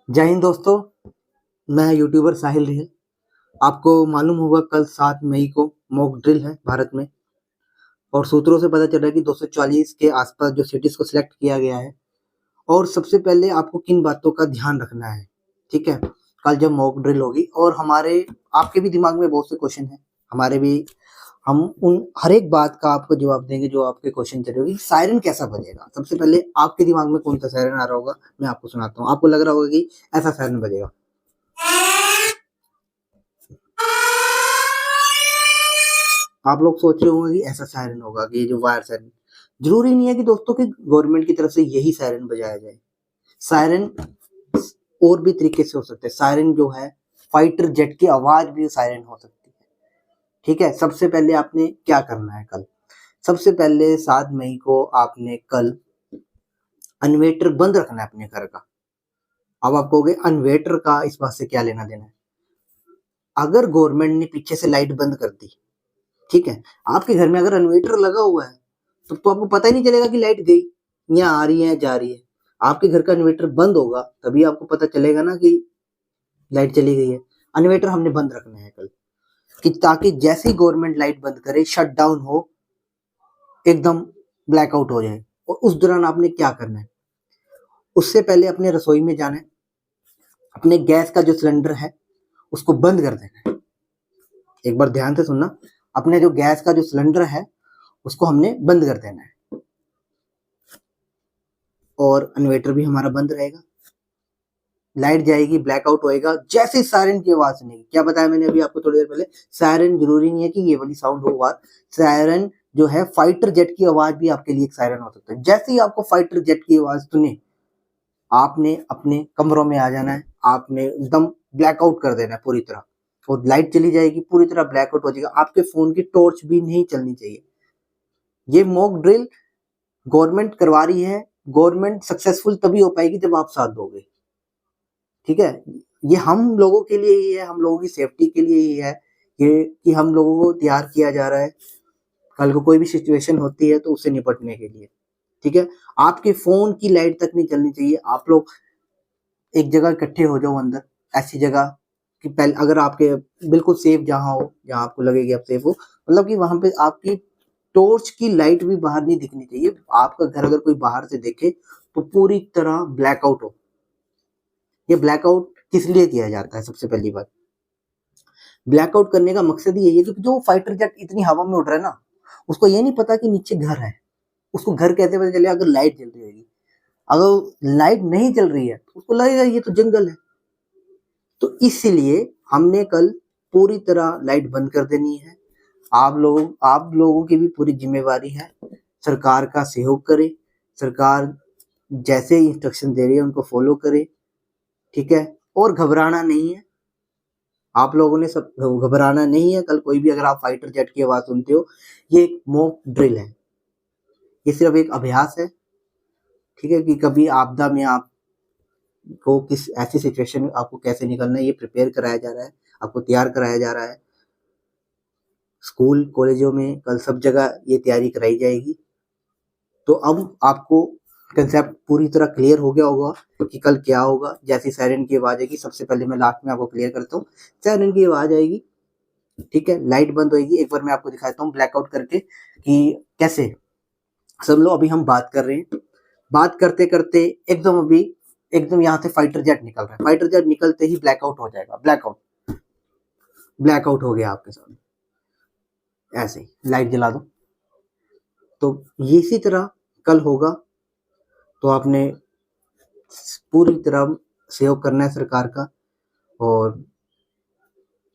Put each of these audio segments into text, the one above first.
जय हिंद दोस्तों। मैं यूट्यूबर साहिल रिहल। आपको मालूम होगा कल 7 मई को मॉक ड्रिल है भारत में, और सूत्रों से पता चल रहा है कि 240 के आसपास जो सिटीज को सिलेक्ट किया गया है। और सबसे पहले आपको किन बातों का ध्यान रखना है, ठीक है। कल जब मॉक ड्रिल होगी और हमारे आपके भी दिमाग में बहुत से क्वेश्चन हैं, हमारे भी, हम उन हर एक बात का आपको जवाब देंगे जो आपके क्वेश्चन चले होगी। सायरन कैसा बजेगा, सबसे पहले आपके दिमाग में कौन सा सायरन आ रहा होगा, मैं आपको सुनाता हूँ। आपको लग रहा होगा कि ऐसा सायरन बजेगा। आप लोग सोच रहे होंगे कि ऐसा सायरन होगा कि ये जो वायर सायरन, जरूरी नहीं है कि दोस्तों कि गवर्नमेंट की तरफ से यही सायरन बजाया जाए। सायरन और भी तरीके से हो सकते हैं। सायरन जो है फाइटर जेट की आवाज भी सायरन हो सकती है, ठीक है। सबसे पहले आपने क्या करना है कल, सबसे पहले 7 मई को आपने कल इन्वर्टर बंद रखना है अपने घर का। अब आप कहोगे इन्वर्टर का इस बात से क्या लेना देना है। अगर गवर्नमेंट ने पीछे से लाइट बंद कर दी, ठीक है, आपके घर में अगर इन्वर्टर लगा हुआ है तो आपको पता ही नहीं चलेगा कि लाइट गई या आ रही है जा रही है। आपके घर का इन्वर्टर बंद होगा तभी आपको पता चलेगा ना कि लाइट चली गई है। इन्वर्टर हमने बंद रखना है कल, कि ताकि जैसे ही गवर्नमेंट लाइट बंद करे, शट डाउन हो, एकदम ब्लैकआउट हो जाए। और उस दौरान आपने क्या करना है, उससे पहले अपने रसोई में जाना है, अपने गैस का जो सिलेंडर है उसको बंद कर देना है। एक बार ध्यान से सुनना, अपने जो गैस का जो सिलेंडर है उसको हमने बंद कर देना है, और इन्वर्टर भी हमारा बंद रहेगा। लाइट जाएगी, ब्लैकआउट होएगा, जैसे सायरन की आवाज सुनेगी। क्या बताया मैंने अभी आपको थोड़ी देर पहले, सायरन जरूरी नहीं है कि ये वाली साउंड हो। सायरन जो है फाइटर जेट की आवाज भी आपके लिए एक सायरन हो सकता है। जैसे ही आपको फाइटर जेट की आवाज सुने, आपने अपने कमरों में आ जाना है, आपने एकदम ब्लैकआउट कर देना है पूरी तरह, और लाइट चली जाएगी, पूरी तरह ब्लैकआउट हो जाएगा। आपके फोन की टॉर्च भी नहीं चलनी चाहिए। ये मॉक ड्रिल गवर्नमेंट करवा रही है। गवर्नमेंट सक्सेसफुल तभी हो पाएगी जब आप साथ दोगे, ठीक है। ये हम लोगों के लिए ही है, हम लोगों की सेफ्टी के लिए ही है ये, कि हम लोगों को तैयार किया जा रहा है कल को कोई भी सिचुएशन होती है तो उससे निपटने के लिए, ठीक है। आपके फोन की लाइट तक नहीं चलनी चाहिए। आप लोग एक जगह इकट्ठे हो जाओ अंदर, ऐसी जगह कि पहले अगर आपके बिल्कुल सेफ जहां हो, जहां आपको लगेगी आप सेफ हो, मतलब कि वहां पे आपकी टॉर्च की लाइट भी बाहर नहीं दिखनी चाहिए। आपका घर अगर कोई बाहर से देखे तो पूरी तरह ब्लैकआउट हो। ये ब्लैकआउट किस लिए किया जाता है, सबसे पहली बात, ब्लैकआउट करने का मकसद ही यही है कि जो फाइटर जेट इतनी हवा में उड़ रहा है ना, उसको ये नहीं पता कि नीचे घर है। उसको घर कैसे पता चलेगा, अगर लाइट जल रही होगी। अगर लाइट नहीं चल रही है तो उसको लगेगा ये तो जंगल है। तो इसलिए हमने कल पूरी तरह लाइट बंद कर देनी है। आप लोगों की भी पूरी जिम्मेवारी है। सरकार का सहयोग करें, सरकार जैसे इंस्ट्रक्शन दे रही है उनको फॉलो करें, ठीक है। और घबराना नहीं है, आप लोगों ने सब घबराना नहीं है। कल कोई भी अगर आप फाइटर जेट की आवाज सुनते हो, ये एक मॉक ड्रिल है, ये सिर्फ एक अभ्यास है, ठीक है। कि कभी आपदा में आप को किस ऐसी सिचुएशन में आपको कैसे निकलना है, ये प्रिपेयर कराया जा रहा है, आपको तैयार कराया जा रहा है। स्कूल कॉलेजों में कल सब जगह ये तैयारी कराई जाएगी। तो अब आपको कंसेप्ट पूरी तरह क्लियर हो गया होगा कि कल क्या होगा। जैसी सायरन की आवाज आएगी, सबसे पहले मैं लास्ट में आपको क्लियर करता हूँ। सायरन की आवाज आएगी, ठीक है, लाइट बंद होगी। एक बार मैं आपको दिखाता हूँ ब्लैकआउट करके कि कैसे। सब लोग अभी हम बात कर रहे हैं, बात करते करते एकदम यहाँ से फाइटर जेट निकल रहा है। फाइटर जेट निकलते ही ब्लैकआउट हो जाएगा। ब्लैकआउट हो गया आपके सामने, ऐसे ही लाइट जला दो। तो इसी तरह कल होगा। तो आपने पूरी तरह सहयोग करना है सरकार का, और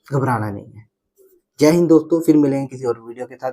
घबराना नहीं है। जय हिंद दोस्तों, फिर मिलेंगे किसी और वीडियो के साथ।